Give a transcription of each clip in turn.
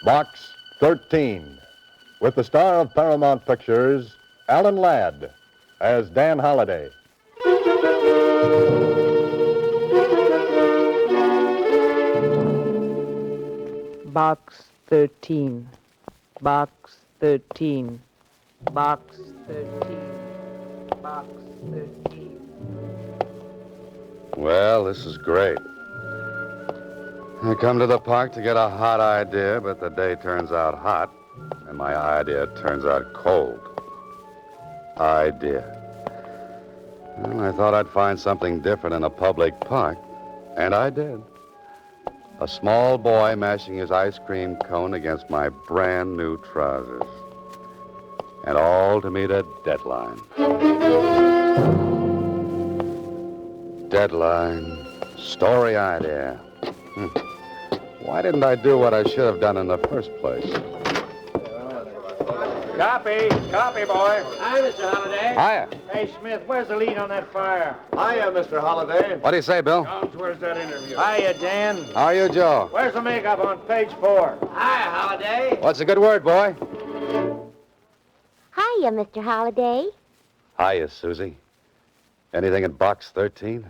Box 13, with the star of Paramount Pictures, Alan Ladd, as Dan Holliday. Box 13. Box 13. Box 13. Box 13. Well, this is great. I come to the park to get a hot idea, but the day turns out hot, and my idea turns out cold. Idea. Well, I thought I'd find something different in a public park, and I did. A small boy mashing his ice cream cone against my brand new trousers. And all to meet a deadline. Deadline. Story idea. Why didn't I do what I should have done in the first place? Copy, boy. Hi, Mr. Holliday. Hiya. Hey, Smith, where's the lead on that fire? Hiya, Mr. Holliday. What do you say, Bill? Jones, where's that interview? Hiya, Dan. How are you, Joe? Where's the makeup on page 4? Hi, Holliday. What's a good word, boy? Hiya, Mr. Holliday. Hiya, Suzy. Anything in box 13?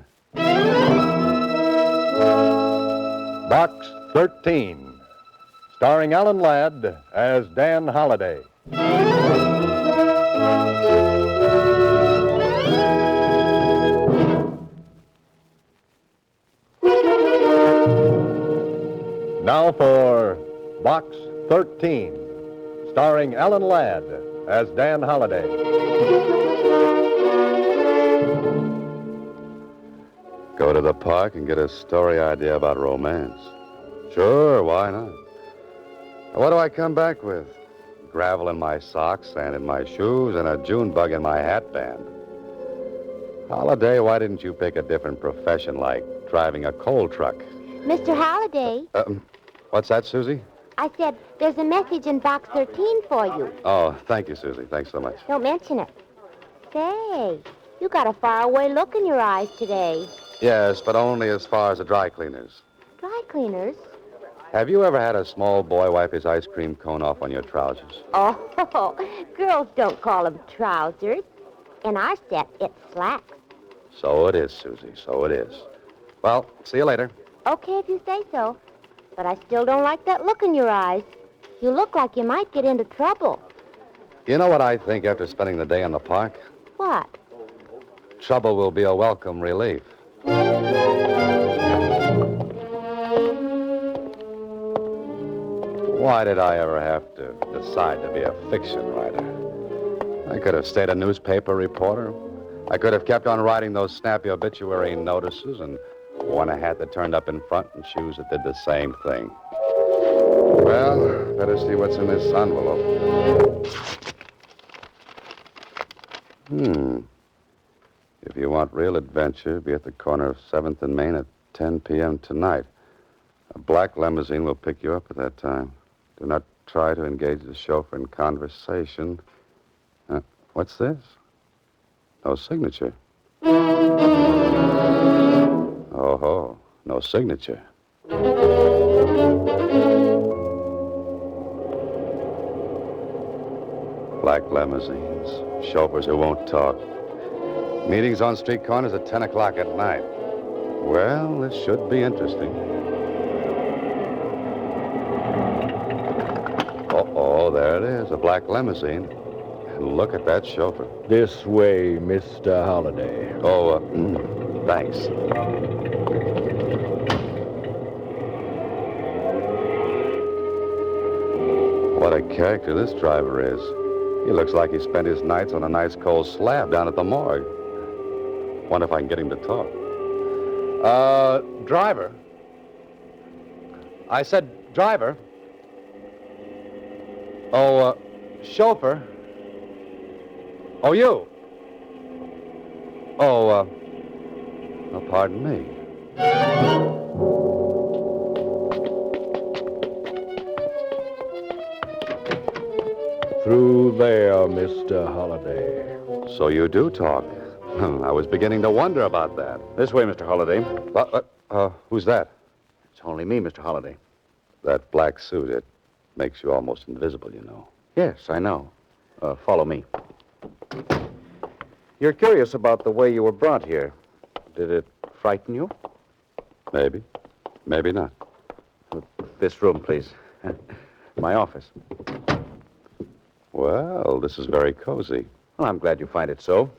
Box 13, starring Alan Ladd as Dan Holliday. Now for Box 13, starring Alan Ladd as Dan Holliday. Go to the park and get a story idea about romance. Sure, why not? What do I come back with? Gravel in my socks, sand in my shoes, and a June bug in my hat band. Holliday, why didn't you pick a different profession like driving a coal truck? Mr. Holliday, What's that, Suzy? I said there's a message in box 13 for you. Oh, thank you, Suzy. Thanks so much. Don't mention it. Say, you got a faraway look in your eyes today. Yes, but only as far as the dry cleaners. Dry cleaners? Have you ever had a small boy wipe his ice cream cone off on your trousers? Oh, girls don't call them trousers. In our set, it's slacks. So it is, Suzy. So it is. Well, see you later. Okay, if you say so. But I still don't like that look in your eyes. You look like you might get into trouble. You know what I think after spending the day in the park? What? Trouble will be a welcome relief. Why did I ever have to decide to be a fiction writer? I could have stayed a newspaper reporter. I could have kept on writing those snappy obituary notices and worn a hat that turned up in front and shoes that did the same thing. Well, better see what's in this envelope. If you want real adventure, be at the corner of 7th and Main at 10 p.m. tonight. A black limousine will pick you up at that time. Do not try to engage the chauffeur in conversation. What's this? No signature. Oh, no signature. Black limousines, chauffeurs who won't talk. Meetings on street corners at 10 o'clock at night. Well, this should be interesting. Oh, there it is, a black limousine. And look at that chauffeur. This way, Mr. Holliday. Oh, thanks. What a character this driver is. He looks like he spent his nights on a nice cold slab down at the morgue. Wonder if I can get him to talk. Driver. I said driver. Oh, chauffeur. Oh, you. Oh, pardon me. Through there, Mr. Holliday. So you do talk. I was beginning to wonder about that. This way, Mr. Holliday. Who's that? It's only me, Mr. Holliday. That black suit, it makes you almost invisible, you know. Yes, I know. Follow me. You're curious about the way you were brought here. Did it frighten you? Maybe. Maybe not. This room, please. My office. Well, this is very cozy. Well, I'm glad you find it so.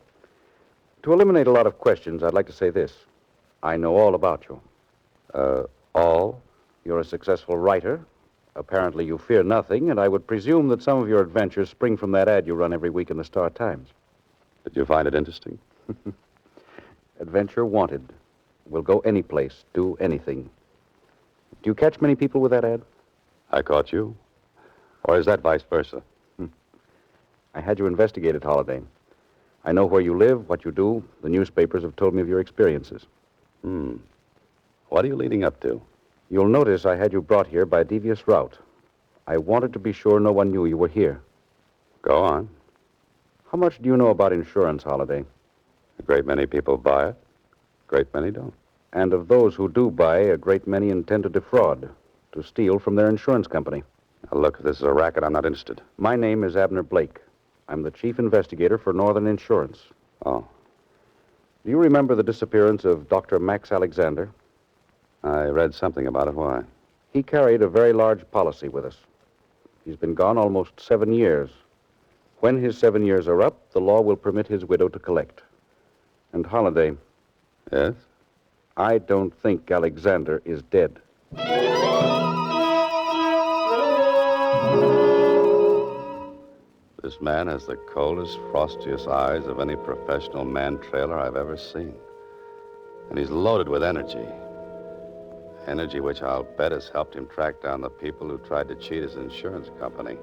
To eliminate a lot of questions, I'd like to say this. I know all about you. All? You're a successful writer. Apparently you fear nothing, and I would presume that some of your adventures spring from that ad you run every week in the Star-Times. Did you find it interesting? Adventure wanted. Will go any place, do anything. Do you catch many people with that ad? I caught you. Or is that vice versa? I had you investigated, Holiday. I know where you live, what you do. The newspapers have told me of your experiences. What are you leading up to? You'll notice I had you brought here by a devious route. I wanted to be sure no one knew you were here. Go on. How much do you know about insurance, Holiday? A great many people buy it. A great many don't. And of those who do buy, a great many intend to defraud, to steal from their insurance company. Now, look, if this is a racket, I'm not interested. My name is Abner Blake. I'm the chief investigator for Northern Insurance. Oh, Do you remember the disappearance of Dr. Max Alexander? I read something about it. Why? He carried a very large policy with us. He's been gone almost 7 years. When his 7 years are up, the law will permit his widow to collect. And Holiday, Yes? I don't think Alexander is dead. This man has the coldest, frostiest eyes of any professional man-trailer I've ever seen. And he's loaded with energy. Energy which I'll bet has helped him track down the people who tried to cheat his insurance company.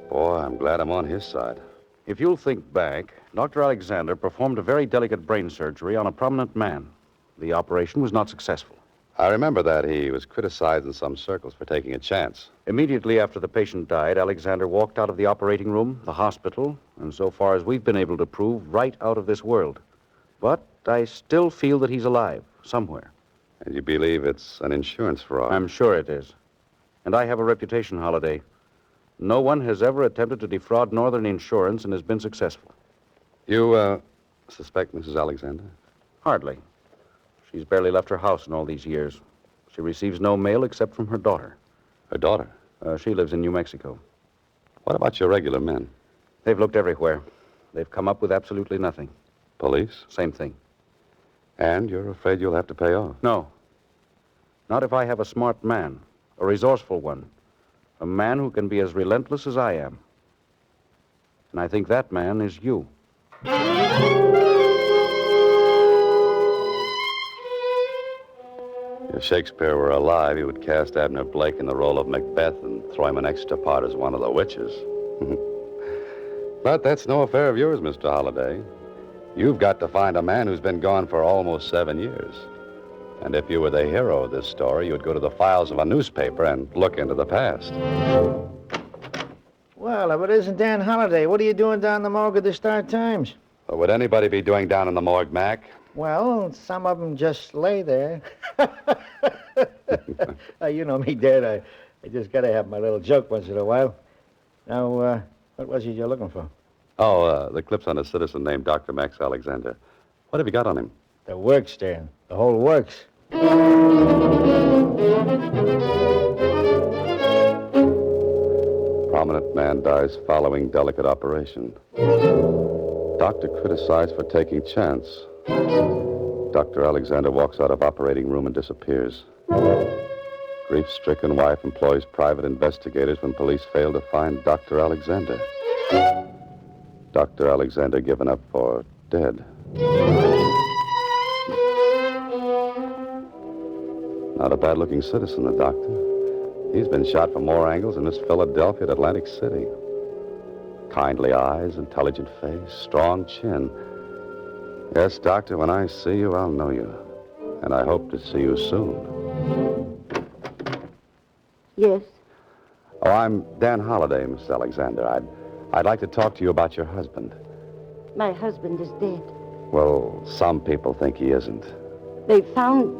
Boy, I'm glad I'm on his side. If you'll think back, Dr. Alexander performed a very delicate brain surgery on a prominent man. The operation was not successful. I remember that he was criticized in some circles for taking a chance. Immediately after the patient died, Alexander walked out of the operating room, the hospital, and so far as we've been able to prove, right out of this world. But I still feel that he's alive, somewhere. And you believe it's an insurance fraud? I'm sure it is. And I have a reputation, Holiday. No one has ever attempted to defraud Northern Insurance and has been successful. You, suspect Mrs. Alexander? Hardly. She's barely left her house in all these years. She receives no mail except from her daughter. Her daughter? She lives in New Mexico. What about your regular men? They've looked everywhere. They've come up with absolutely nothing. Police? Same thing. And you're afraid you'll have to pay off? No. Not if I have a smart man, a resourceful one, a man who can be as relentless as I am. And I think that man is you. If Shakespeare were alive, he would cast Abner Blake in the role of Macbeth and throw him an extra part as one of the witches. But that's no affair of yours, Mr. Holliday. You've got to find a man who's been gone for almost 7 years. And if you were the hero of this story, you'd go to the files of a newspaper and look into the past. Well, if it isn't Dan Holliday, what are you doing down the morgue of the Star-Times? What would anybody be doing down in the morgue, Mac? Well, some of them just lay there. You know me, Dad. I just got to have my little joke once in a while. Now, what was it you're looking for? Oh, the clips on a citizen named Dr. Max Alexander. What have you got on him? The works, Dan. The whole works. Prominent man dies following delicate operation. Doctor criticized for taking chance. Dr. Alexander walks out of operating room and disappears. Grief-stricken wife employs private investigators when police fail to find Dr. Alexander. Dr. Alexander given up for dead. Not a bad-looking citizen, the doctor. He's been shot from more angles than Miss Philadelphia at Atlantic City. Kindly eyes, intelligent face, strong chin. Yes, Doctor, when I see you, I'll know you. And I hope to see you soon. Yes. Oh, I'm Dan Holliday, Miss Alexander. I'd like to talk to you about your husband. My husband is dead. Well, some people think he isn't. They found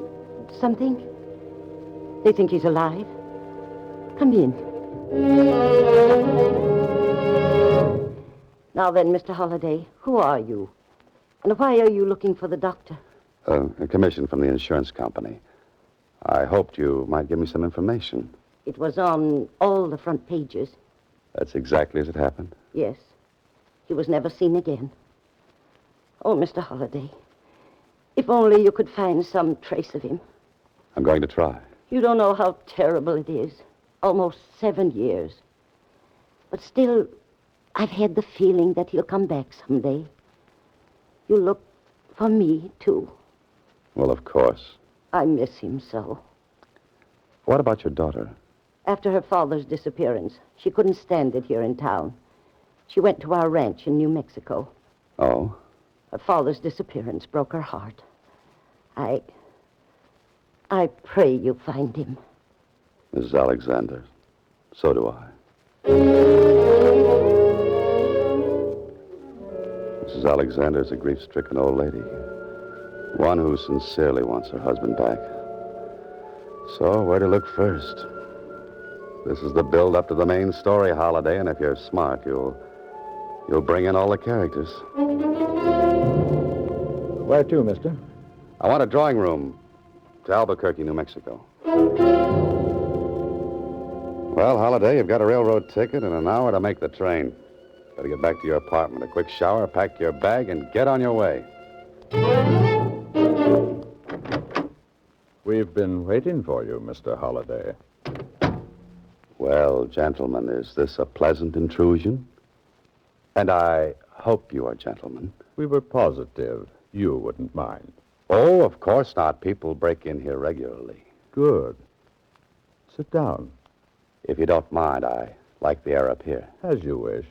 something. They think he's alive. Come in. Now then, Mr. Holliday, who are you? And why are you looking for the doctor? A commission from the insurance company. I hoped you might give me some information. It was on all the front pages. That's exactly as it happened. Yes. He was never seen again. Oh, Mr. Holliday, if only you could find some trace of him. I'm going to try. You don't know how terrible it is. Almost 7 years. But still, I've had the feeling that he'll come back someday. You look for me, too. Well, of course. I miss him so. What about your daughter? After her father's disappearance, she couldn't stand it here in town. She went to our ranch in New Mexico. Oh? Her father's disappearance broke her heart. I pray you find him. Mrs. Alexander, so do I. Mrs. Alexander is a grief-stricken old lady. One who sincerely wants her husband back. So, where to look first? This is the build-up to the main story, Holiday, and if you're smart, you'll bring in all the characters. Where to, mister? I want a drawing room to Albuquerque, New Mexico. Well, Holiday, you've got a railroad ticket and an hour to make the train. Better get back to your apartment, a quick shower, pack your bag, and get on your way. We've been waiting for you, Mr. Holliday. Well, gentlemen, is this a pleasant intrusion? And I hope you are gentlemen. We were positive you wouldn't mind. Oh, of course not. People break in here regularly. Good. Sit down. If you don't mind, I like the air up here. As you wish.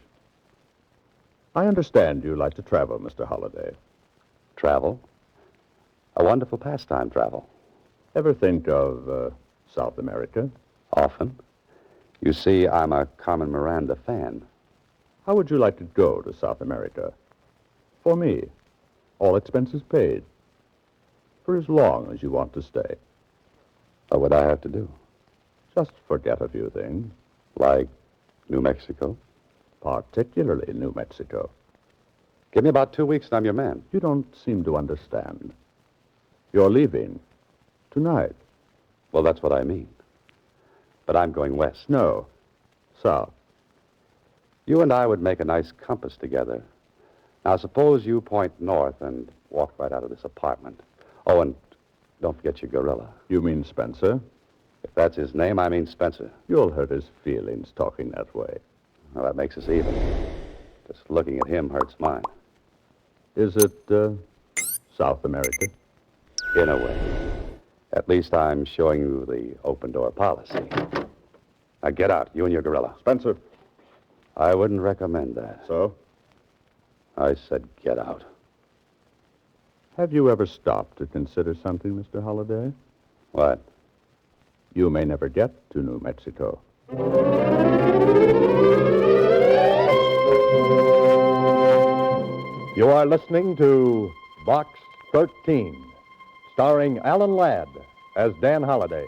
I understand you like to travel, Mr. Holliday. Travel? A wonderful pastime, travel. Ever think of South America? Often. You see, I'm a Carmen Miranda fan. How would you like to go to South America? For me. All expenses paid. For as long as you want to stay. What would I have to do? Just forget a few things. Like New Mexico? Particularly New Mexico. Give me about 2 weeks and I'm your man. You don't seem to understand. You're leaving. Tonight. Well, that's what I mean. But I'm going west. No. South. You and I would make a nice compass together. Now, suppose you point north and walk right out of this apartment. Oh, and don't forget your gorilla. You mean Spencer? If that's his name, I mean Spencer. You'll hurt his feelings talking that way. Well, that makes us even. Just looking at him hurts mine. Is it, South America? In a way. At least I'm showing you the open-door policy. Now, get out, you and your gorilla. Spencer. I wouldn't recommend that. So? I said get out. Have you ever stopped to consider something, Mr. Holliday? What? You may never get to New Mexico. You are listening to Box 13, starring Alan Ladd as Dan Holliday.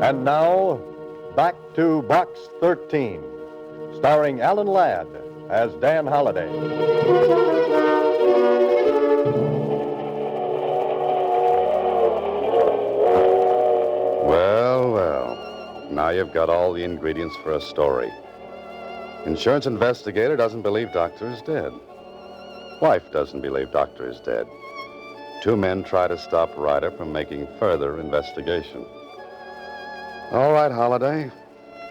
And now, back to Box 13, starring Alan Ladd as Dan Holliday. Well, well. Now you've got all the ingredients for a story. Insurance investigator doesn't believe doctor is dead. Wife doesn't believe doctor is dead. 2 men try to stop Ryder from making further investigation. All right, Holliday.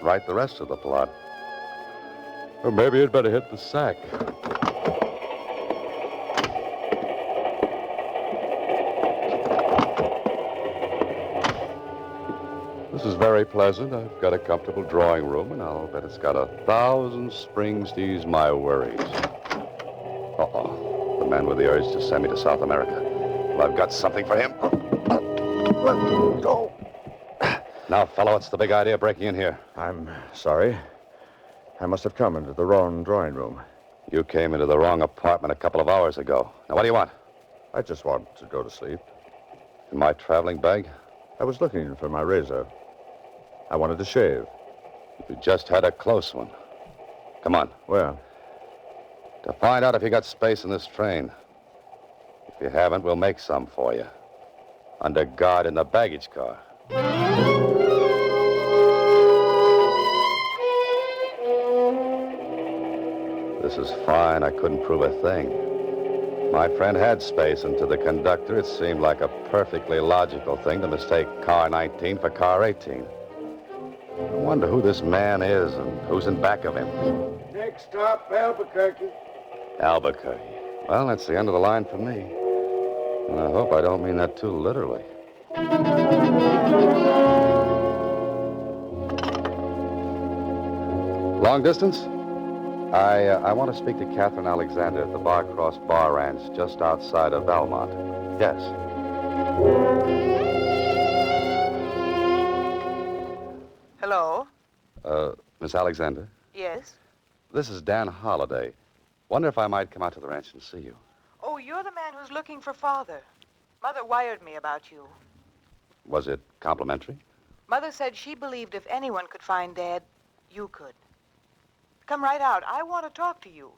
Write the rest of the plot. Or maybe you'd better hit the sack. This is very pleasant. I've got a comfortable drawing room, and I'll bet it's got 1,000 springs to ease my worries. Uh-oh. The man with the urge to send me to South America. Well, I've got something for him. Let go. Now, fellow, what's the big idea breaking in here? I'm sorry. I must have come into the wrong drawing room. You came into the wrong apartment a couple of hours ago. Now, what do you want? I just want to go to sleep. In my traveling bag? I was looking for my razor. I wanted to shave. You just had a close one. Come on. Where? To find out if you got space in this train. If you haven't, we'll make some for you. Under guard in the baggage car. This is fine. I couldn't prove a thing. My friend had space, and to the conductor, it seemed like a perfectly logical thing to mistake car 19 for car 18. I wonder who this man is and who's in back of him. Next stop, Albuquerque. Albuquerque. Well, that's the end of the line for me. And I hope I don't mean that too literally. Long distance? I want to speak to Catherine Alexander at the Barcross Bar Ranch just outside of Valmont. Yes. Hello? Miss Alexander? Yes? This is Dan Holliday. Wonder if I might come out to the ranch and see you. Oh, you're the man who's looking for Father. Mother wired me about you. Was it complimentary? Mother said she believed if anyone could find Dad, you could. Come right out. I want to talk to you.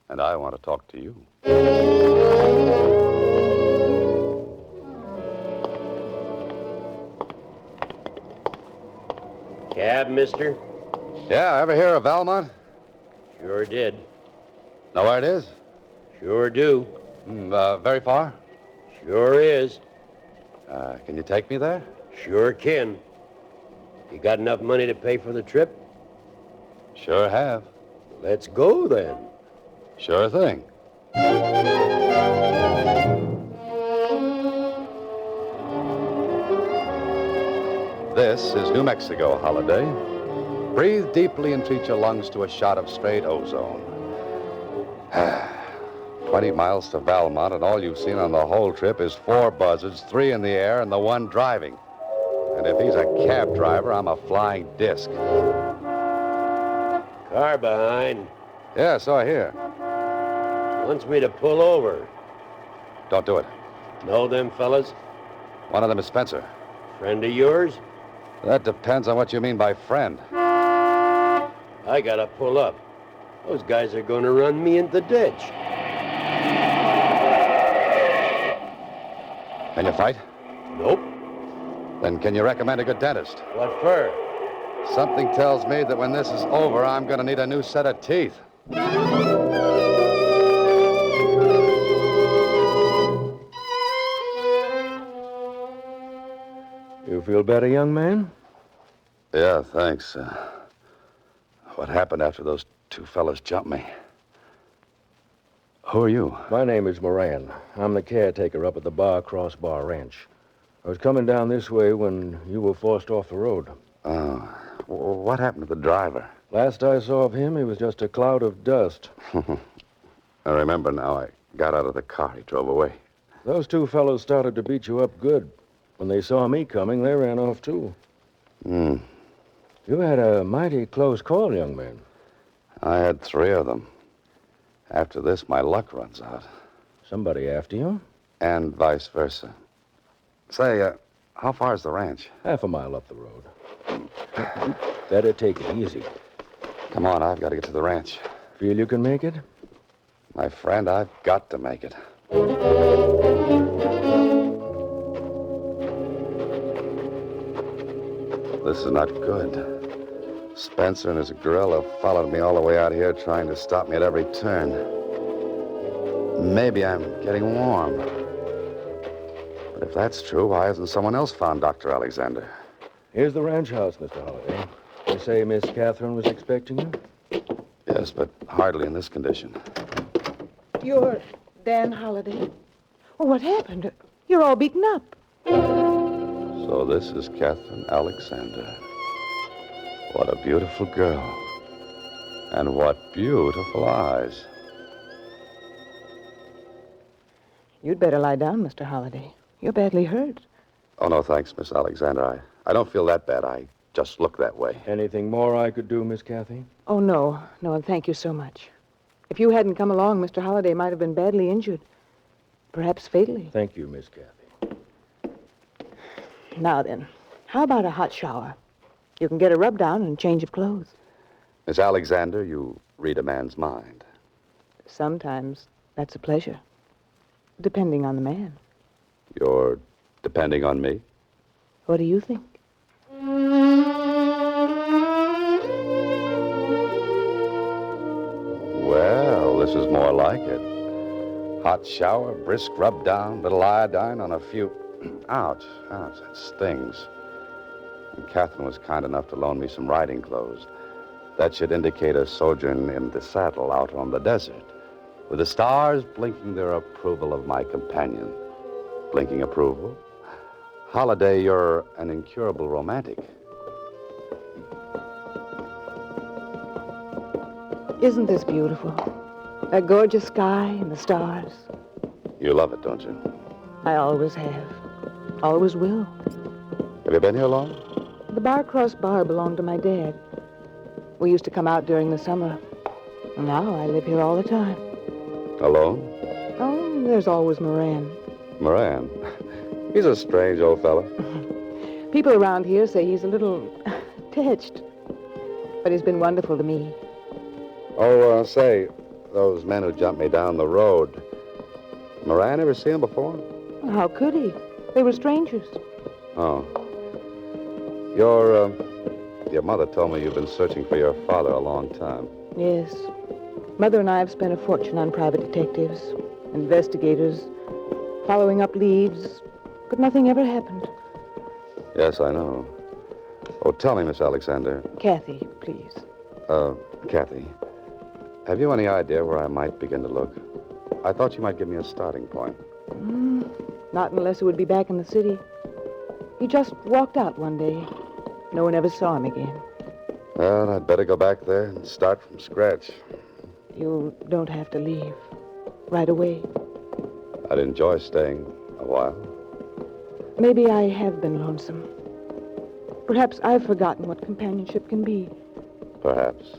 And I want to talk to you. Cab, mister? Yeah, ever hear of Valmont? Sure did. Know where it is? Sure do. Very far? Sure is. Can you take me there? Sure can. You got enough money to pay for the trip? Sure have. Let's go, then. Sure thing. This is New Mexico, Holiday. Breathe deeply and treat your lungs to a shot of straight ozone. 20 miles to Valmont, and all you've seen on the whole trip is 4 buzzards, 3 in the air, and the 1 driving. And if he's a cab driver, I'm a flying disc. Car behind. Yeah, so I hear. Wants me to pull over. Don't do it. Know them fellas? One of them is Spencer. Friend of yours? That depends on what you mean by friend. I gotta pull up. Those guys are gonna run me in the ditch. Can you fight? Nope. Then can you recommend a good dentist? What for? Something tells me that when this is over, I'm going to need a new set of teeth. You feel better, young man? Yeah, thanks. What happened after those 2 fellas jumped me? Who are you? My name is Moran. I'm the caretaker up at the Barcross Bar Ranch. I was coming down this way when you were forced off the road. Oh, what happened to the driver? Last I saw of him, he was just a cloud of dust. I remember now. I got out of the car. He drove away. Those 2 fellows started to beat you up good. When they saw me coming, they ran off, too. Hmm. You had a mighty close call, young man. I had 3 of them. After this, my luck runs out. Somebody after you? And vice versa. Say, how far is the ranch? Half a mile up the road. Better take it easy. Come on, I've got to get to the ranch. Feel you can make it? My friend, I've got to make it. This is not good. Spencer and his gorilla followed me all the way out here, trying to stop me at every turn. Maybe I'm getting warm. But if that's true, why hasn't someone else found Dr. Alexander? Here's the ranch house, Mr. Holliday. They say Miss Catherine was expecting you? Yes, but hardly in this condition. You're Dan Holliday? Oh, what happened? You're all beaten up. So this is Catherine Alexander. What a beautiful girl. And what beautiful eyes. You'd better lie down, Mr. Holliday. You're badly hurt. Oh, no, thanks, Miss Alexander. I don't feel that bad. I just look that way. Anything more I could do, Miss Cathy? Oh, no. No, and thank you so much. If you hadn't come along, Mr. Holliday might have been badly injured. Perhaps fatally. Thank you, Miss Kathy. Now then, how about a hot shower? You can get a rub down and a change of clothes. Miss Alexander, you read a man's mind. Sometimes that's a pleasure. Depending on the man. You're depending on me? What do you think? Well, this is more like it. Hot shower, brisk rub down, little iodine on a few... Ouch, ouch, that stings. And Catherine was kind enough to loan me some riding clothes. That should indicate a sojourn in the saddle out on the desert, with the stars blinking their approval of my companion. Blinking approval? Holliday, you're an incurable romantic. Isn't this beautiful? That gorgeous sky and the stars. You love it, don't you? I always have. Always will. Have you been here long? The Barcross Bar belonged to my dad. We used to come out during the summer. Now I live here all the time. Alone? Oh, there's always Moran. Moran? He's a strange old fella. People around here say he's a little attached. But he's been wonderful to me. Oh, say, those men who jumped me down the road. Moran, ever seen them before? How could he? They were strangers. Oh. Your mother told me you've been searching for your father a long time. Yes. Mother and I have spent a fortune on private detectives, investigators, following up leads, but nothing ever happened. Yes, I know. Oh, tell me, Miss Alexander. Kathy, please. Kathy, have you any idea where I might begin to look? I thought you might give me a starting point. Not unless it would be back in the city. He just walked out one day. No one ever saw him again. Well, I'd better go back there and start from scratch. You don't have to leave. Right away. I'd enjoy staying a while. Maybe I have been lonesome. Perhaps I've forgotten what companionship can be. Perhaps.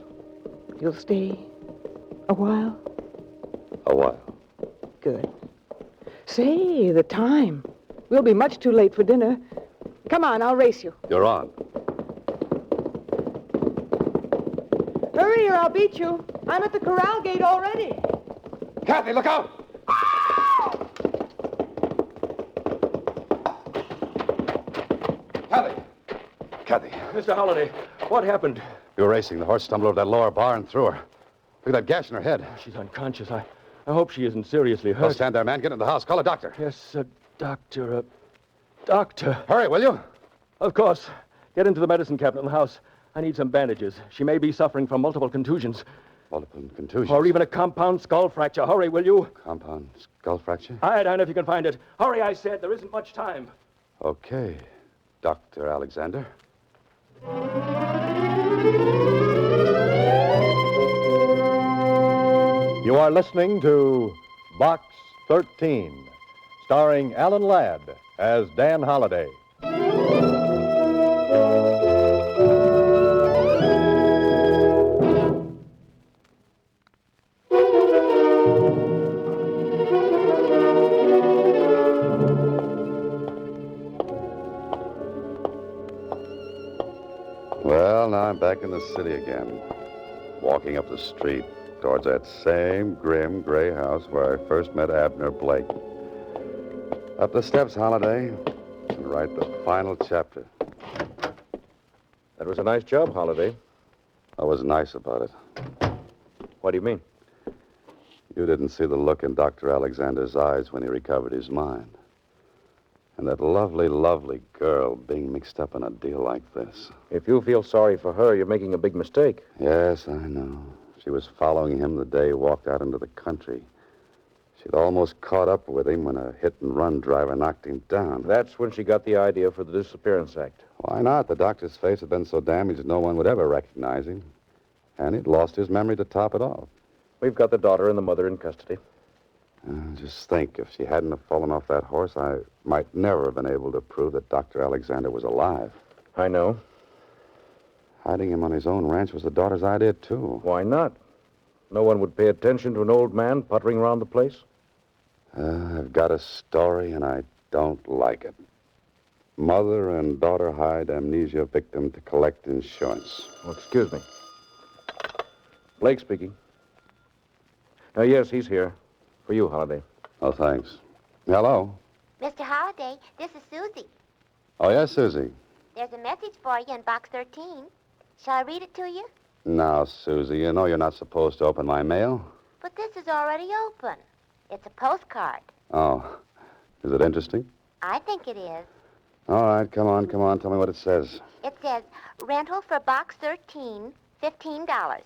You'll stay a while? A while. Good. Say, the time. We'll be much too late for dinner. Come on, I'll race you. You're on. Hurry or I'll beat you. I'm at the corral gate already. Kathy, look out! Kathy. Mr. Holliday, what happened? You were racing. The horse stumbled over that lower bar and threw her. Look at that gash in her head. She's unconscious. I hope she isn't seriously hurt. Don't stand there, man. Get in the house. Call a doctor. Yes, a doctor. Doctor. Hurry, will you? Of course. Get into the medicine cabinet in the house. I need some bandages. She may be suffering from multiple contusions. Multiple contusions? Or even a compound skull fracture. Hurry, will you? Compound skull fracture? Iodine, if you can find it. Hurry, I said. There isn't much time. Okay, Dr. Alexander. You are listening to Box 13, starring Alan Ladd as Dan Holliday. Well, now I'm back in the city again, walking up the street towards that same grim gray house where I first met Abner Blake. Up the steps, Holliday, and write the final chapter. That was a nice job, Holliday. I was nice about it. What do you mean? You didn't see the look in Dr. Alexander's eyes when he recovered his mind. And that lovely, lovely girl being mixed up in a deal like this. If you feel sorry for her, you're making a big mistake. Yes, I know. She was following him the day he walked out into the country. She'd almost caught up with him when a hit-and-run driver knocked him down. That's when she got the idea for the Disappearance Act. Why not? The doctor's face had been so damaged no one would ever recognize him. And he'd lost his memory to top it off. We've got the daughter and the mother in custody. Just think, if she hadn't have fallen off that horse, I might never have been able to prove that Dr. Alexander was alive. I know. Hiding him on his own ranch was the daughter's idea, too. Why not? No one would pay attention to an old man puttering around the place? I've got a story, and I don't like it. Mother and daughter hired amnesia victim to collect insurance. Oh, excuse me. Blake speaking. Yes, he's here. For you, Holiday. Oh, thanks. Hello? Mr. Holliday, this is Suzy. Oh, yes, Suzy. There's a message for you in box 13. Shall I read it to you? Now, Suzy, you know you're not supposed to open my mail. But this is already open. It's a postcard. Oh, is it interesting? I think it is. All right, come on. Tell me what it says. It says, rental for box 13, $15.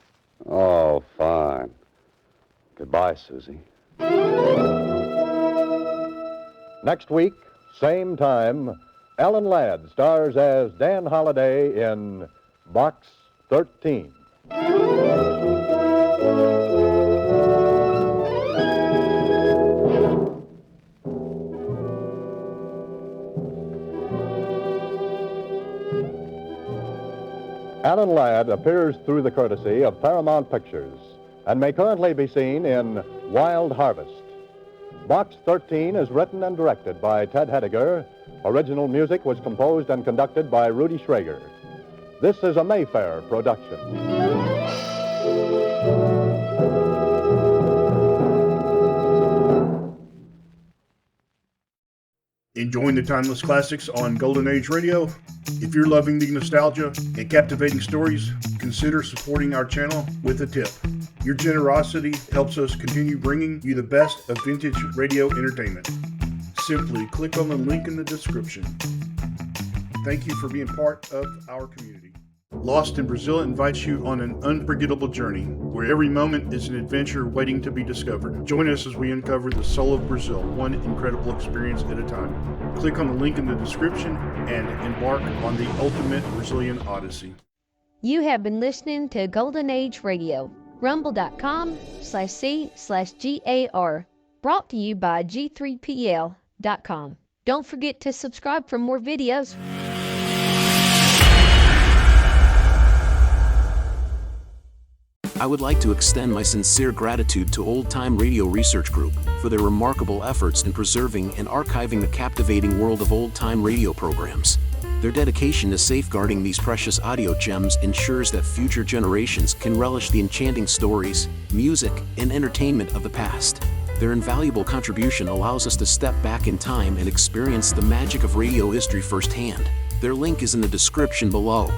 Oh, fine. Goodbye, Suzy. Next week, same time, Alan Ladd stars as Dan Holliday in Box 13. Alan Ladd appears through the courtesy of Paramount Pictures and may currently be seen in Wild Harvest. Box 13 is written and directed by Ted Hediger. Original music was composed and conducted by Rudy Schrager. This is a Mayfair production. Enjoying the timeless classics on Golden Age Radio? If you're loving the nostalgia and captivating stories, consider supporting our channel with a tip. Your generosity helps us continue bringing you the best of vintage radio entertainment. Simply click on the link in the description. Thank you for being part of our community. Lost in Brazil invites you on an unforgettable journey where every moment is an adventure waiting to be discovered. Join us as we uncover the soul of Brazil, one incredible experience at a time. Click on the link in the description and embark on the ultimate Brazilian odyssey. You have been listening to Golden Age Radio, rumble.com/C/GAR, brought to you by G3PL.com. Don't forget to subscribe for more videos. I would like to extend my sincere gratitude to Old Time Radio Research Group for their remarkable efforts in preserving and archiving the captivating world of old-time radio programs. Their dedication to safeguarding these precious audio gems ensures that future generations can relish the enchanting stories, music, and entertainment of the past. Their invaluable contribution allows us to step back in time and experience the magic of radio history firsthand. Their link is in the description below.